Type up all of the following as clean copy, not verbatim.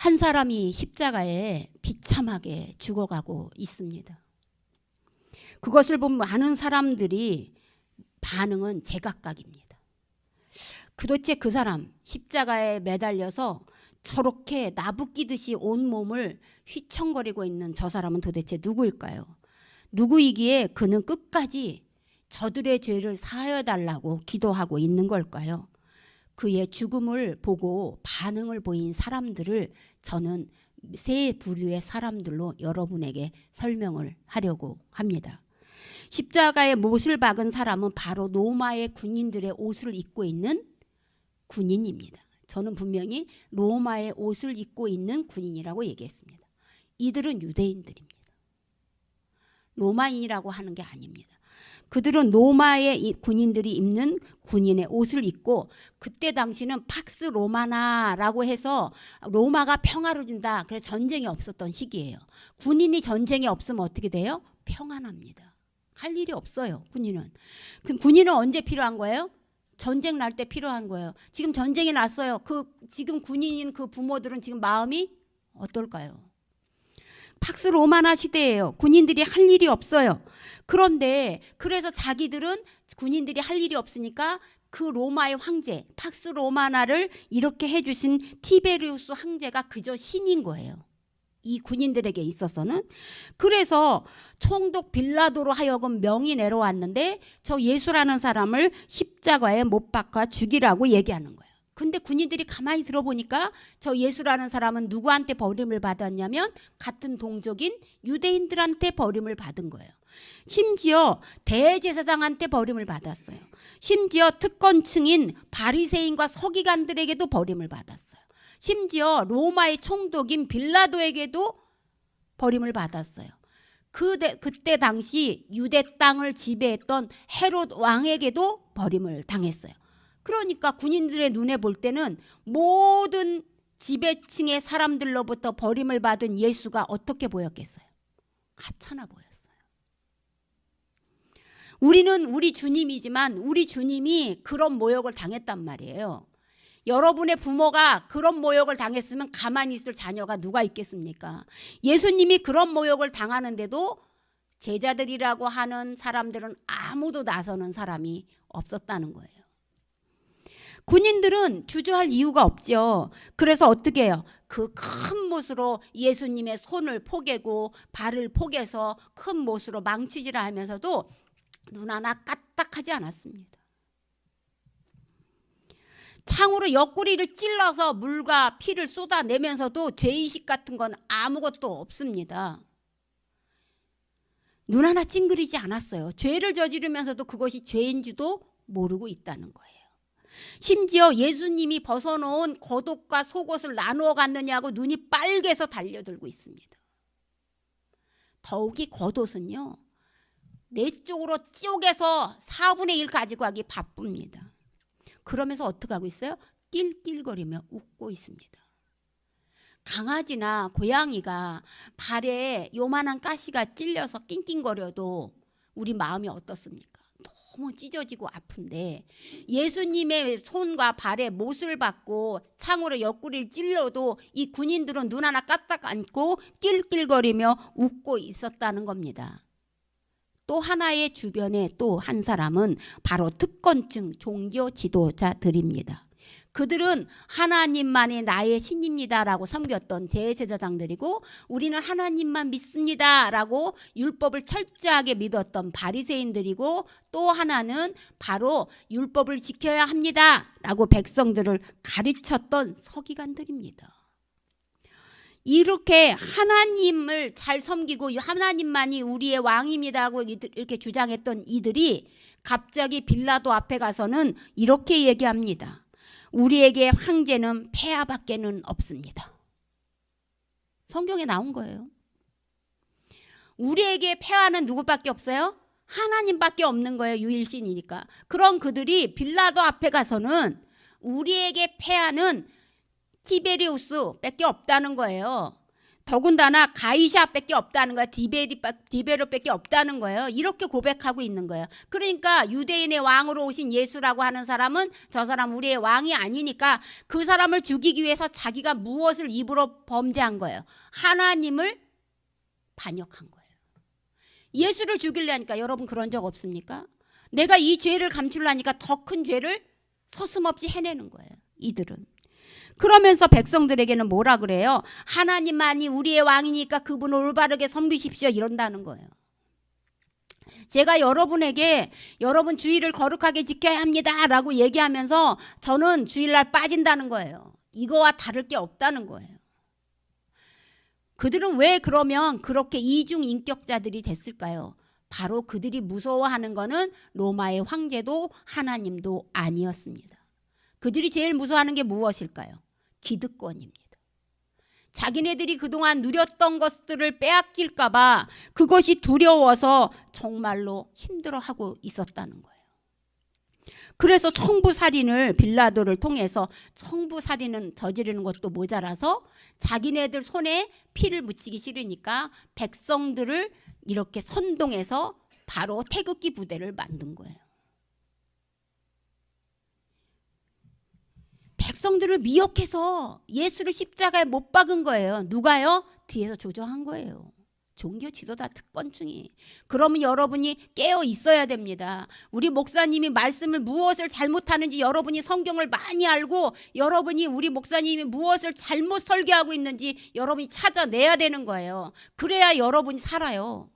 한 사람이 십자가에 비참하게 죽어가고 있습니다. 그것을 본 많은 사람들이 반응은 제각각입니다. 도대체 그 사람 십자가에 매달려서 저렇게 나부끼듯이 온몸을 휘청거리고 있는 저 사람은 도대체 누구일까요? 누구이기에 그는 끝까지 저들의 죄를 사하여 달라고 기도하고 있는 걸까요? 그의 죽음을 보고 반응을 보인 사람들을 저는 세 부류의 사람들로 여러분에게 설명을 하려고 합니다. 십자가에 못을 박은 사람은 바로 로마의 군인들의 옷을 입고 있는 군인입니다. 저는 분명히 로마의 옷을 입고 있는 군인이라고 얘기했습니다. 이들은 유대인들입니다. 로마인이라고 하는 게 아닙니다. 그들은 로마의 군인들이 입는 군인의 옷을 입고, 그때 당시는 팍스 로마나라고 해서 로마가 평화를 준다. 그래서 전쟁이 없었던 시기예요. 군인이 전쟁이 없으면 어떻게 돼요? 평안합니다. 할 일이 없어요. 군인은. 그럼 군인은 언제 필요한 거예요? 전쟁 날 때 필요한 거예요. 지금 전쟁이 났어요. 지금 군인인 그 부모들은 지금 마음이 어떨까요? 팍스 로마나 시대예요. 군인들이 할 일이 없어요. 그런데 그래서 자기들은 군인들이 할 일이 없으니까 그 로마의 황제 팍스 로마나를 이렇게 해주신 티베리우스 황제가 그저 신인 거예요. 이 군인들에게 있어서는. 그래서 총독 빌라도로 하여금 명이 내려왔는데 저 예수라는 사람을 십자가에 못 박아 죽이라고 얘기하는 거예요. 근데 군인들이 가만히 들어보니까 저 예수라는 사람은 누구한테 버림을 받았냐면 같은 동족인 유대인들한테 버림을 받은 거예요. 심지어 대제사장한테 버림을 받았어요. 심지어 특권층인 바리새인과 서기관들에게도 버림을 받았어요. 심지어 로마의 총독인 빌라도에게도 버림을 받았어요. 그때 당시 유대 땅을 지배했던 헤롯 왕에게도 버림을 당했어요. 그러니까 군인들의 눈에 볼 때는 모든 지배층의 사람들로부터 버림을 받은 예수가 어떻게 보였겠어요? 하찮아 보였어요. 우리는 우리 주님이지만 우리 주님이 그런 모욕을 당했단 말이에요. 여러분의 부모가 그런 모욕을 당했으면 가만히 있을 자녀가 누가 있겠습니까? 예수님이 그런 모욕을 당하는데도 제자들이라고 하는 사람들은 아무도 나서는 사람이 없었다는 거예요. 군인들은 주저할 이유가 없죠. 그래서 어떻게 해요? 그 큰 못으로 예수님의 손을 포개고 발을 포개서 큰 못으로 망치질을 하면서도 눈 하나 까딱하지 않았습니다. 창으로 옆구리를 찔러서 물과 피를 쏟아내면서도 죄의식 같은 건 아무것도 없습니다. 눈 하나 찡그리지 않았어요. 죄를 저지르면서도 그것이 죄인지도 모르고 있다는 거예요. 심지어 예수님이 벗어놓은 겉옷과 속옷을 나누어 갔느냐고 눈이 빨개서 달려들고 있습니다. 더욱이 겉옷은요, 내 쪽으로 쪼개서 4분의 1 가지고 가기 바쁩니다. 그러면서 어떻게 하고 있어요? 낄낄거리며 웃고 있습니다. 강아지나 고양이가 발에 요만한 가시가 찔려서 낑낑거려도 우리 마음이 어떻습니까? 너무 찢어지고 아픈데 예수님의 손과 발에 못을 받고 창으로 옆구리를 찔러도 이 군인들은 눈 하나 까딱 안고 낄낄거리며 웃고 있었다는 겁니다. 또 하나의 주변에 또 한 사람은 바로 특권층 종교 지도자들입니다. 그들은 하나님만이 나의 신입니다라고 섬겼던 제사장들이고, 우리는 하나님만 믿습니다라고 율법을 철저하게 믿었던 바리새인들이고, 또 하나는 바로 율법을 지켜야 합니다라고 백성들을 가르쳤던 서기관들입니다. 이렇게 하나님을 잘 섬기고 하나님만이 우리의 왕입니다고 이렇게 주장했던 이들이 갑자기 빌라도 앞에 가서는 이렇게 얘기합니다. 우리에게 황제는 폐하밖에는 없습니다. 성경에 나온 거예요. 우리에게 폐하는 누구밖에 없어요? 하나님밖에 없는 거예요. 유일신이니까. 그런 그들이 빌라도 앞에 가서는 우리에게 폐하는 티베리우스 밖에 없다는 거예요. 더군다나 가이샤밖에 없다는 거야. 디베로밖에 없다는 거예요. 이렇게 고백하고 있는 거예요. 그러니까 유대인의 왕으로 오신 예수라고 하는 사람은 저 사람 우리의 왕이 아니니까 그 사람을 죽이기 위해서 자기가 무엇을 입으로 범죄한 거예요? 하나님을 반역한 거예요. 예수를 죽이려니까 여러분 그런 적 없습니까? 내가 이 죄를 감추려니까 더 큰 죄를 서슴없이 해내는 거예요. 이들은. 그러면서 백성들에게는 뭐라 그래요? 하나님만이 우리의 왕이니까 그분을 올바르게 섬기십시오 이런다는 거예요. 제가 여러분에게 여러분 주일을 거룩하게 지켜야 합니다 라고 얘기하면서 저는 주일날 빠진다는 거예요. 이거와 다를 게 없다는 거예요. 그들은 왜 그러면 그렇게 이중인격자들이 됐을까요? 바로 그들이 무서워하는 거는 로마의 황제도 하나님도 아니었습니다. 그들이 제일 무서워하는 게 무엇일까요? 기득권입니다. 자기네들이 그동안 누렸던 것들을 빼앗길까 봐 그것이 두려워서 정말로 힘들어하고 있었다는 거예요. 그래서 청부살인을 빌라도를 통해서 청부살인은 저지르는 것도 모자라서 자기네들 손에 피를 묻히기 싫으니까 백성들을 이렇게 선동해서 바로 태극기 부대를 만든 거예요. 백성들을 미혹해서 예수를 십자가에 못 박은 거예요. 누가요? 뒤에서 조정한 거예요. 종교 지도자 특권층이. 그러면 여러분이 깨어 있어야 됩니다. 우리 목사님이 말씀을 무엇을 잘못하는지 여러분이 성경을 많이 알고 여러분이 우리 목사님이 무엇을 잘못 설교하고 있는지 여러분이 찾아내야 되는 거예요. 그래야 여러분이 살아요.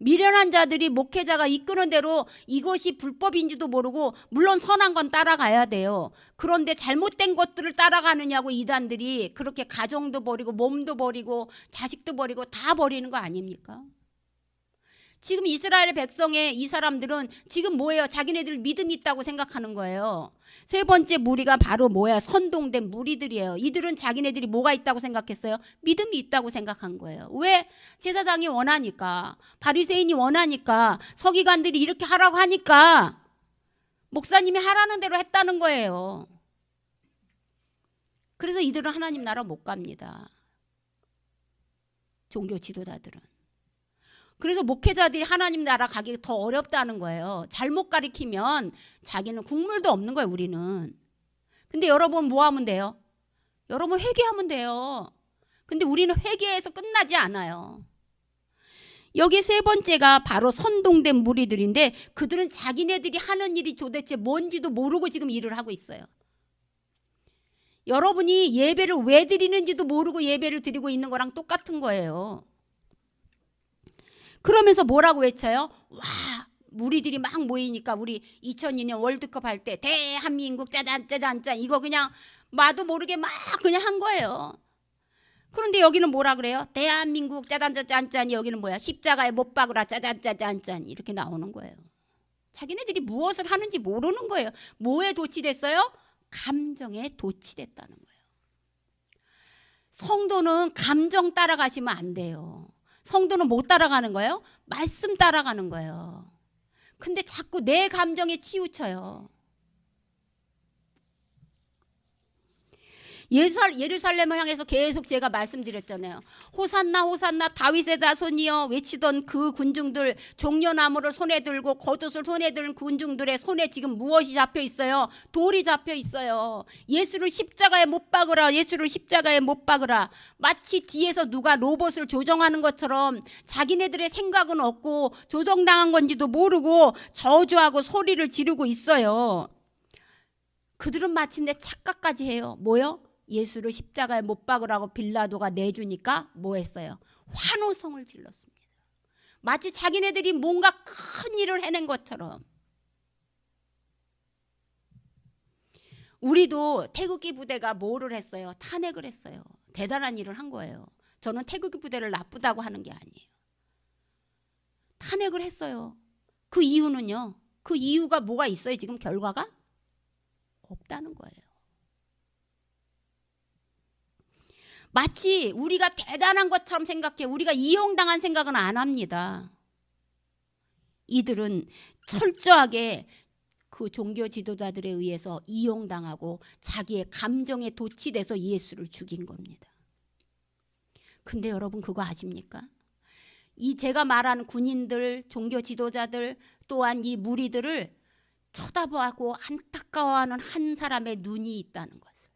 미련한 자들이 목회자가 이끄는 대로 이것이 불법인지도 모르고 물론 선한 건 따라가야 돼요. 그런데 잘못된 것들을 따라가느냐고 이단들이 그렇게 가정도 버리고 몸도 버리고 자식도 버리고 다 버리는 거 아닙니까? 지금 이스라엘의 백성의 이 사람들은 지금 뭐예요? 자기네들 믿음이 있다고 생각하는 거예요. 세 번째 무리가 바로 뭐야? 선동된 무리들이에요. 이들은 자기네들이 뭐가 있다고 생각했어요? 믿음이 있다고 생각한 거예요. 왜? 제사장이 원하니까, 바리새인이 원하니까, 서기관들이 이렇게 하라고 하니까 목사님이 하라는 대로 했다는 거예요. 그래서 이들은 하나님 나라 못 갑니다. 종교 지도자들은. 그래서 목회자들이 하나님 나라 가기 더 어렵다는 거예요. 잘못 가리키면 자기는 국물도 없는 거예요, 우리는. 근데 여러분 뭐 하면 돼요? 여러분 회개하면 돼요. 근데 우리는 회개해서 끝나지 않아요. 여기 세 번째가 바로 선동된 무리들인데 그들은 자기네들이 하는 일이 도대체 뭔지도 모르고 지금 일을 하고 있어요. 여러분이 예배를 왜 드리는지도 모르고 예배를 드리고 있는 거랑 똑같은 거예요. 그러면서 뭐라고 외쳐요? 와, 무리들이 막 모이니까 우리 2002년 월드컵 할 때 대한민국 짜잔 짜잔 짠 이거 그냥 마도 모르게 막 그냥 한 거예요. 그런데 여기는 뭐라 그래요? 대한민국 짜잔 짜잔 짠이 여기는 뭐야? 십자가에 못 박으라 짜잔 짜잔 짠 이렇게 나오는 거예요. 자기네들이 무엇을 하는지 모르는 거예요. 뭐에 도취됐어요? 감정에 도취됐다는 거예요. 성도는 감정 따라가시면 안 돼요. 성도는 못 따라가는 거예요? 말씀 따라가는 거예요. 근데 자꾸 내 감정에 치우쳐요. 예루살렘을 향해서 계속 제가 말씀드렸잖아요. 호산나 호산나 다윗의 자손이여 외치던 그 군중들, 종려나무를 손에 들고 겉옷을 손에 든 군중들의 손에 지금 무엇이 잡혀 있어요? 돌이 잡혀 있어요. 예수를 십자가에 못 박으라, 예수를 십자가에 못 박으라. 마치 뒤에서 누가 로봇을 조정하는 것처럼 자기네들의 생각은 없고 조정당한 건지도 모르고 저주하고 소리를 지르고 있어요. 그들은 마침내 착각까지 해요. 뭐요? 예수를 십자가에 못 박으라고 빌라도가 내주니까 뭐 했어요? 환호성을 질렀습니다. 마치 자기네들이 뭔가 큰 일을 해낸 것처럼. 우리도 태극기 부대가 뭐를 했어요? 탄핵을 했어요. 대단한 일을 한 거예요. 저는 태극기 부대를 나쁘다고 하는 게 아니에요. 탄핵을 했어요. 그 이유는요? 그 이유가 뭐가 있어요? 지금 결과가? 없다는 거예요. 마치 우리가 대단한 것처럼 생각해. 우리가 이용당한 생각은 안 합니다. 이들은 철저하게 그 종교 지도자들에 의해서 이용당하고 자기의 감정에 도취돼서 예수를 죽인 겁니다. 근데 여러분 그거 아십니까? 이 제가 말한 군인들, 종교 지도자들 또한 이 무리들을 쳐다보고 안타까워하는 한 사람의 눈이 있다는 것을.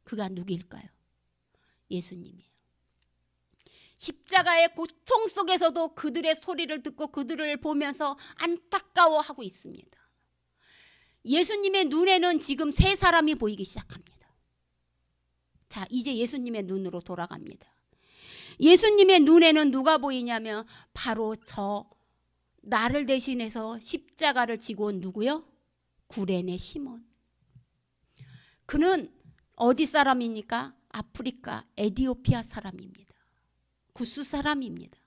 그가 누구일까요? 예수님이에요. 십자가의 고통 속에서도 그들의 소리를 듣고 그들을 보면서 안타까워하고 있습니다. 예수님의 눈에는 지금 세 사람이 보이기 시작합니다. 자, 이제 예수님의 눈으로 돌아갑니다. 예수님의 눈에는 누가 보이냐면 바로 저 나를 대신해서 십자가를 지고 온 누구요? 구레네 시몬. 그는 어디 사람입니까? 아프리카 에티오피아 사람입니다. 구스 사람입니다.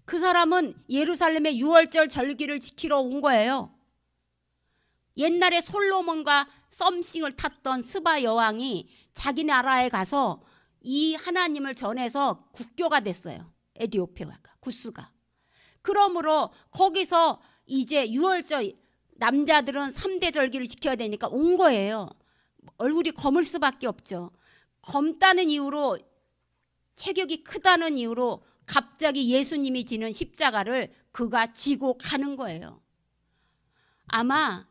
그 사람은 예루살렘의 유월절 절기를 지키러 온 거예요. 옛날에 솔로몬과 썸씽을 탔던 스바 여왕이 자기 나라에 가서 이 하나님을 전해서 국교가 됐어요. 에티오피아가, 구스가. 그러므로 거기서 이제 유월절 남자들은 3대 절기를 지켜야 되니까 온 거예요. 얼굴이 검을 수밖에 없죠. 검다는 이유로, 체격이 크다는 이유로 갑자기 예수님이 지는 십자가를 그가 지고 가는 거예요. 아마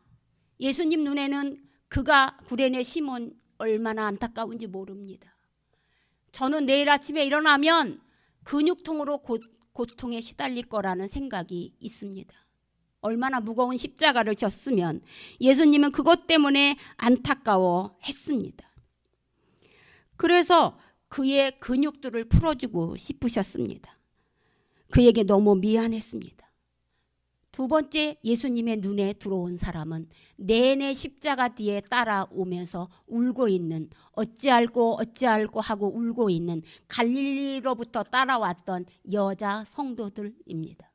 예수님 눈에는 그가 구레네 시몬 얼마나 안타까운지 모릅니다. 저는 내일 아침에 일어나면 근육통으로 고통에 시달릴 거라는 생각이 있습니다. 얼마나 무거운 십자가를 졌으면 예수님은 그것 때문에 안타까워했습니다. 그래서 그의 근육들을 풀어주고 싶으셨습니다. 그에게 너무 미안했습니다. 두 번째 예수님의 눈에 들어온 사람은 내내 십자가 뒤에 따라오면서 울고 있는, 어찌할꼬 하고 울고 있는 갈릴리로부터 따라왔던 여자 성도들입니다.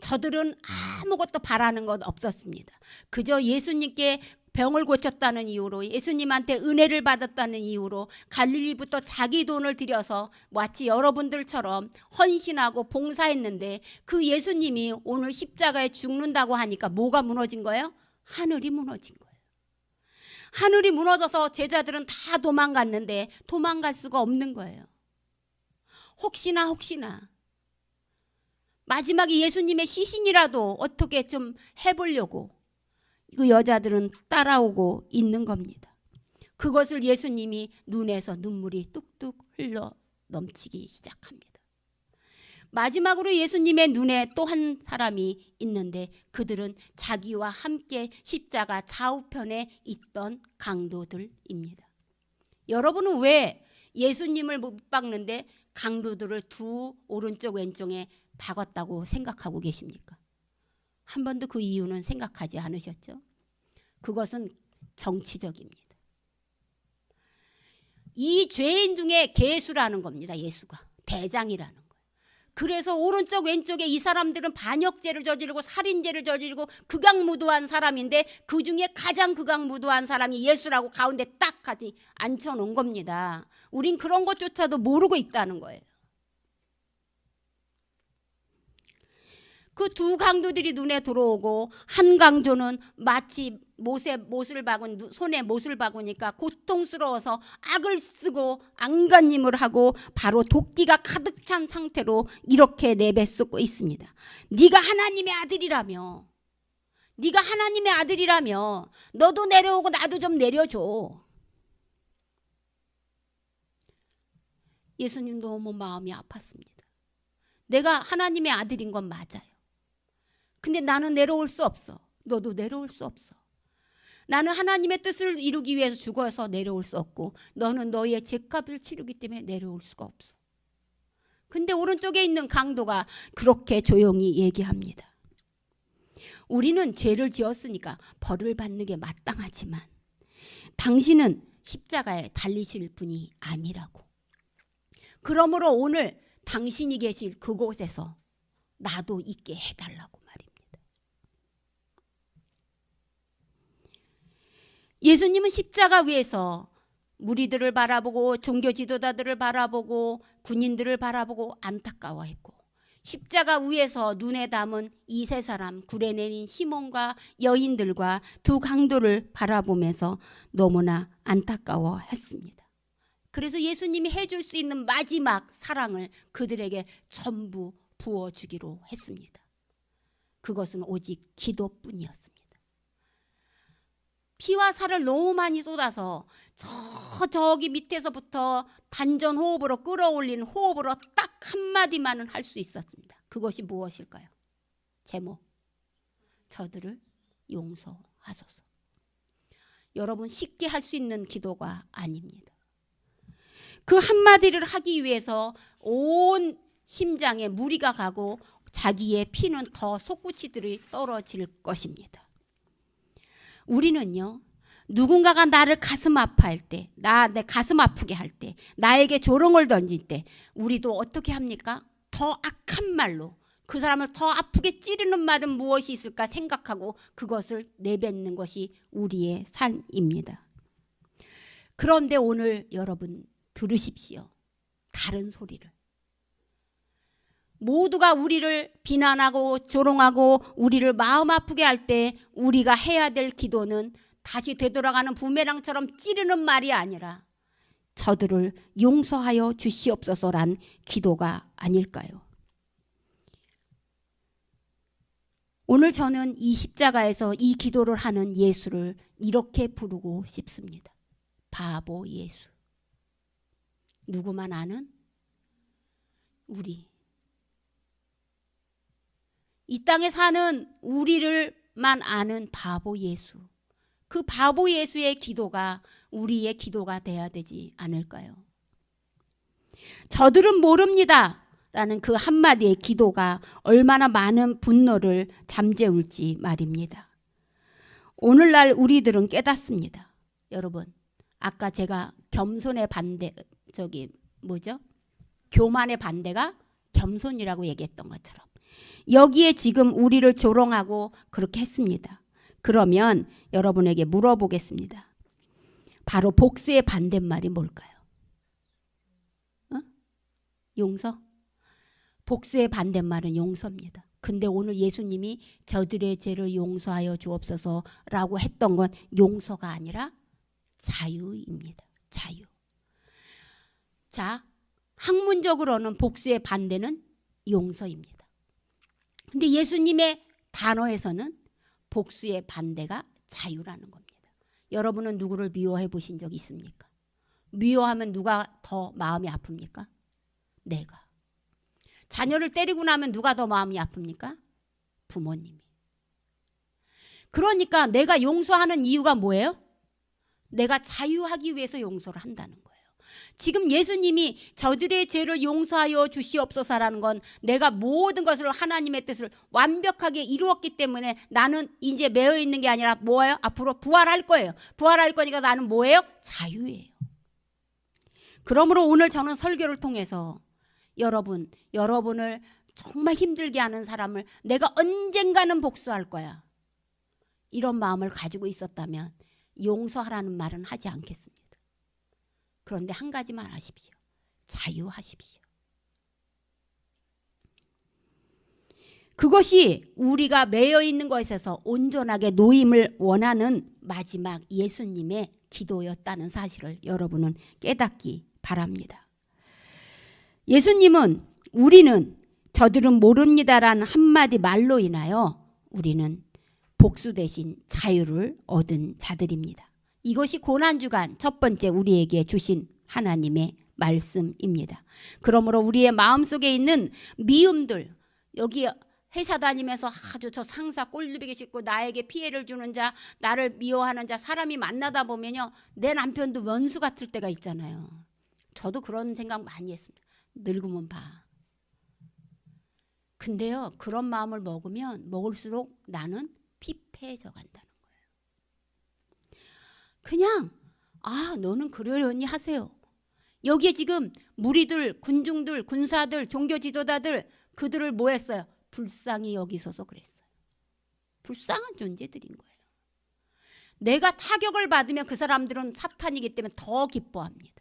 저들은 아무것도 바라는 것 없었습니다. 그저 예수님께 병을 고쳤다는 이유로, 예수님한테 은혜를 받았다는 이유로 갈릴리부터 자기 돈을 들여서 마치 여러분들처럼 헌신하고 봉사했는데, 그 예수님이 오늘 십자가에 죽는다고 하니까 뭐가 무너진 거예요? 하늘이 무너진 거예요. 하늘이 무너져서 제자들은 다 도망갔는데 도망갈 수가 없는 거예요. 혹시나 마지막에 예수님의 시신이라도 어떻게 좀 해보려고 그 여자들은 따라오고 있는 겁니다. 그것을 예수님이 눈에서 눈물이 뚝뚝 흘러 넘치기 시작합니다. 마지막으로 예수님의 눈에 또 한 사람이 있는데 그들은 자기와 함께 십자가 좌우편에 있던 강도들입니다. 여러분은 왜 예수님을 못 박는데 강도들을 두 오른쪽 왼쪽에 박았다고 생각하고 계십니까? 한 번도 그 이유는 생각하지 않으셨죠? 그것은 정치적입니다. 이 죄인 중에 개수라는 겁니다. 예수가 대장이라는 거예요. 그래서 오른쪽 왼쪽에 이 사람들은 반역죄를 저지르고 살인죄를 저지르고 극악무도한 사람인데 그 중에 가장 극악무도한 사람이 예수라고 가운데 딱 같이 앉혀놓은 겁니다. 우린 그런 것조차도 모르고 있다는 거예요. 그 두 강도들이 눈에 들어오고 한 강도는 마치 손에 못을 박으니까 고통스러워서 악을 쓰고 안간힘을 하고 바로 도끼가 가득 찬 상태로 이렇게 내뱉고 있습니다. 네가 하나님의 아들이라며 너도 내려오고 나도 좀 내려줘. 예수님 너무 마음이 아팠습니다. 내가 하나님의 아들인 건 맞아요. 근데 나는 내려올 수 없어. 너도 내려올 수 없어. 나는 하나님의 뜻을 이루기 위해서 죽어서 내려올 수 없고 너는 너의 죄값을 치르기 때문에 내려올 수가 없어. 근데 오른쪽에 있는 강도가 그렇게 조용히 얘기합니다. 우리는 죄를 지었으니까 벌을 받는 게 마땅하지만 당신은 십자가에 달리실 분이 아니라고. 그러므로 오늘 당신이 계실 그곳에서 나도 있게 해달라고 말입니다. 예수님은 십자가 위에서 무리들을 바라보고 종교 지도자들을 바라보고 군인들을 바라보고 안타까워했고 십자가 위에서 눈에 담은 이 세 사람 구레네인 시몬과 여인들과 두 강도를 바라보면서 너무나 안타까워했습니다. 그래서 예수님이 해줄 수 있는 마지막 사랑을 그들에게 전부 부어주기로 했습니다. 그것은 오직 기도뿐이었습니다. 피와 살을 너무 많이 쏟아서 저기 밑에서부터 단전 호흡으로 끌어올린 호흡으로 딱 한마디만은 할 수 있었습니다. 그것이 무엇일까요? 제목, 저들을 용서하소서. 여러분, 쉽게 할 수 있는 기도가 아닙니다. 그 한마디를 하기 위해서 온 심장에 무리가 가고 자기의 피는 더 솟구치들이 떨어질 것입니다. 우리는요, 누군가가 나를 가슴 아파할 때, 내 가슴 아프게 할 때, 나에게 조롱을 던질 때 우리도 어떻게 합니까? 더 악한 말로 그 사람을 더 아프게 찌르는 말은 무엇이 있을까 생각하고 그것을 내뱉는 것이 우리의 삶입니다. 그런데 오늘 여러분 들으십시오. 다른 소리를. 모두가 우리를 비난하고 조롱하고 우리를 마음 아프게 할 때 우리가 해야 될 기도는 다시 되돌아가는 부메랑처럼 찌르는 말이 아니라 저들을 용서하여 주시옵소서란 기도가 아닐까요? 오늘 저는 이 십자가에서 이 기도를 하는 예수를 이렇게 부르고 싶습니다. 바보 예수. 누구만 아는 우리. 이 땅에 사는 우리를만 아는 바보 예수. 그 바보 예수의 기도가 우리의 기도가 돼야 되지 않을까요? 저들은 모릅니다 라는 그 한마디의 기도가 얼마나 많은 분노를 잠재울지 말입니다. 오늘날 우리들은 깨닫습니다. 여러분, 아까 제가 겸손의 반대, 교만의 반대가 겸손이라고 얘기했던 것처럼 여기에 지금 우리를 조롱하고 그렇게 했습니다. 그러면 여러분에게 물어보겠습니다. 바로 복수의 반대말이 뭘까요? 용서? 복수의 반대말은 용서입니다. 근데 오늘 예수님이 저들의 죄를 용서하여 주옵소서라고 했던 건 용서가 아니라 자유입니다. 자유. 자, 학문적으로는 복수의 반대는 용서입니다. 근데 예수님의 단어에서는 복수의 반대가 자유라는 겁니다. 여러분은 누구를 미워해 보신 적 있습니까? 미워하면 누가 더 마음이 아픕니까? 내가. 자녀를 때리고 나면 누가 더 마음이 아픕니까? 부모님이. 그러니까 내가 용서하는 이유가 뭐예요? 내가 자유하기 위해서 용서를 한다는 거예요. 지금 예수님이 저들의 죄를 용서하여 주시옵소서라는 건 내가 모든 것을 하나님의 뜻을 완벽하게 이루었기 때문에 나는 이제 매여 있는 게 아니라 뭐예요? 앞으로 부활할 거예요. 부활할 거니까 나는 뭐예요? 자유예요. 그러므로 오늘 저는 설교를 통해서 여러분을 정말 힘들게 하는 사람을 내가 언젠가는 복수할 거야. 이런 마음을 가지고 있었다면 용서하라는 말은 하지 않겠습니다. 그런데 한 가지만 하십시오. 자유하십시오. 그것이 우리가 매여 있는 것에서 온전하게 놓임을 원하는 마지막 예수님의 기도였다는 사실을 여러분은 깨닫기 바랍니다. 예수님은 우리는 저들은 모릅니다라는 한마디 말로 인하여 우리는 복수 대신 자유를 얻은 자들입니다. 이것이 고난주간 첫 번째 우리에게 주신 하나님의 말씀입니다. 그러므로 우리의 마음속에 있는 미움들, 여기 회사 다니면서 아주 저 상사 꼴리기 싫고 나에게 피해를 주는 자, 나를 미워하는 자, 사람이 만나다 보면요, 내 남편도 원수 같을 때가 있잖아요. 저도 그런 생각 많이 했습니다. 늙으면 봐. 근데요, 그런 마음을 먹을수록 나는 피폐해져 간다는 거예요. 그냥 너는 그러려니 하세요. 여기에 지금 무리들, 군중들, 군사들, 종교 지도자들 그들을 뭐 했어요? 불쌍히 여기소서 그랬어요. 불쌍한 존재들인 거예요. 내가 타격을 받으면 그 사람들은 사탄이기 때문에 더 기뻐합니다.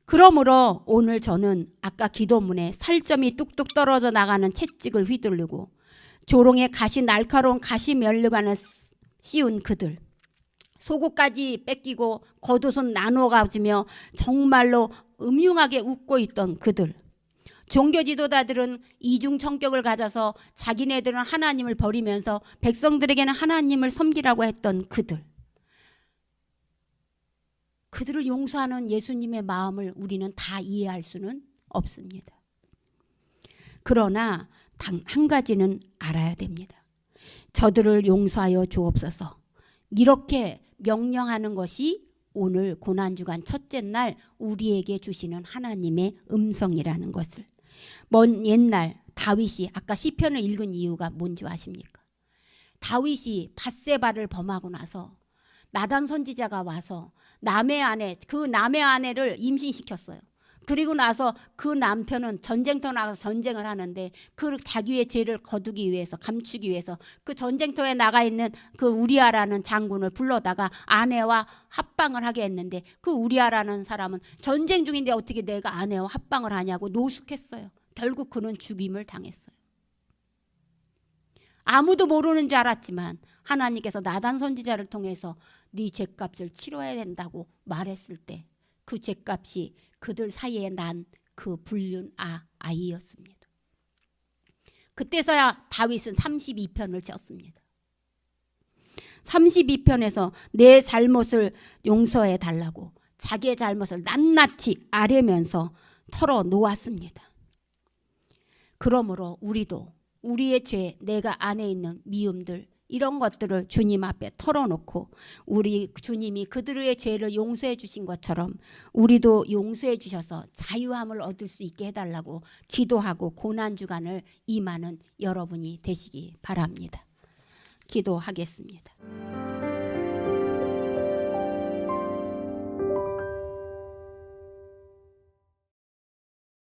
그러므로 오늘 저는 아까 기도문에 살점이 뚝뚝 떨어져 나가는 채찍을 휘두르고 조롱의 가시 날카로운 가시 면류관을 씌운 그들, 속옷까지 뺏기고 겉옷은 나눠 가지며 정말로 음흉하게 웃고 있던 그들. 종교 지도자들은 이중 성격을 가져서 자기네들은 하나님을 버리면서 백성들에게는 하나님을 섬기라고 했던 그들. 그들을 용서하는 예수님의 마음을 우리는 다 이해할 수는 없습니다. 그러나 한 가지는 알아야 됩니다. 저들을 용서하여 주옵소서. 이렇게 명령하는 것이 오늘 고난주간 첫째 날 우리에게 주시는 하나님의 음성이라는 것을. 먼 옛날 다윗이 아까 시편을 읽은 이유가 뭔지 아십니까? 다윗이 밧세바를 범하고 나서 나단 선지자가 와서 남의 아내를 임신시켰어요. 그리고 나서 그 남편은 전쟁터 나가서 전쟁을 하는데 그 자기의 죄를 거두기 위해서, 감추기 위해서 그 전쟁터에 나가 있는 그 우리아라는 장군을 불러다가 아내와 합방을 하게 했는데, 그 우리아라는 사람은 전쟁 중인데 어떻게 내가 아내와 합방을 하냐고 노숙했어요. 결국 그는 죽임을 당했어요. 아무도 모르는 줄 알았지만 하나님께서 나단 선지자를 통해서 네 죄값을 치러야 된다고 말했을 때 그 죄값이 그들 사이에 난 그 불륜 아이였습니다. 그때서야 다윗은 32편을 지었습니다. 32편에서 내 잘못을 용서해 달라고 자기의 잘못을 낱낱이 아뢰면서 털어놓았습니다. 그러므로 우리도 우리의 죄, 내가 안에 있는 미움들, 이런 것들을 주님 앞에 털어놓고 우리 주님이 그들의 죄를 용서해 주신 것처럼 우리도 용서해 주셔서 자유함을 얻을 수 있게 해달라고 기도하고 고난주간을 임하는 여러분이 되시기 바랍니다. 기도하겠습니다.